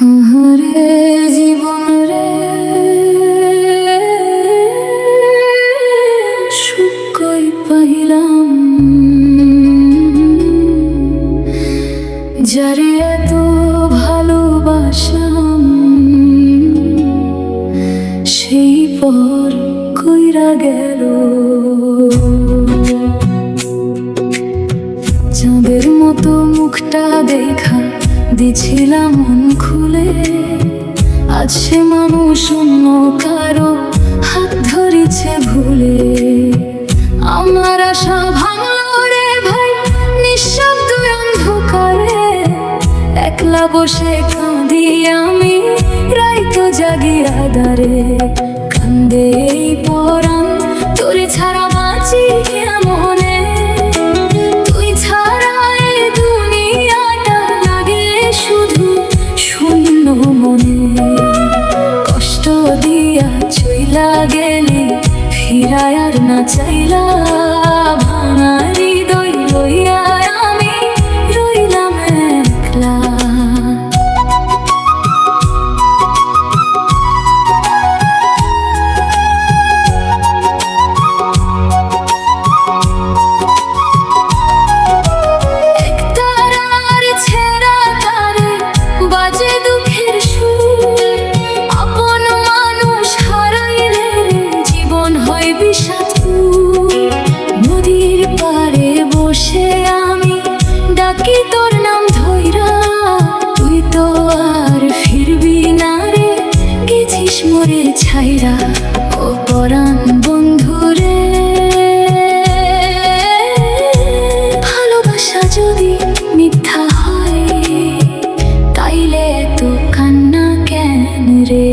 রে জীবন রে সুখ কই পাইলাম, যারে এত ভালোবাসলাম সেই পর কইরা গেল। চাঁদের মতো মুখটা দেখা দিছিলাম মন খুলে, আজ সে মানুষ অন্য কারো হাত ধরেছে ভুলে। আমার আশা ভাঙলো রে ভাই নিঃশব্দ অন্ধকারে, একলা বসে কাঁদি আমি রাইতো জাগি আধারে। কান্দে এই পরাণ তোরে ছাড়া বাঁচি কেমনে, তুই ছাড়া এই দুনিয়াটা লাগে শুধু শূন্য মনে। কষ্ট দিয়া চইলা গেলি ফিরায় আর না চাইলা, ভাঙা হৃদয় লইয়া আমি রইলাম একলা। নদীর পাড়ে বসে আমি ডাকি তোর নাম ধইরা, তুই তো আর ফিরবি না রে গেছিস মোরে ছাইরা। ও পরাণ বন্ধু রে, ভালোবাসা যদি মিথ্যা হয় তাইলে তো কান্না কেন রে।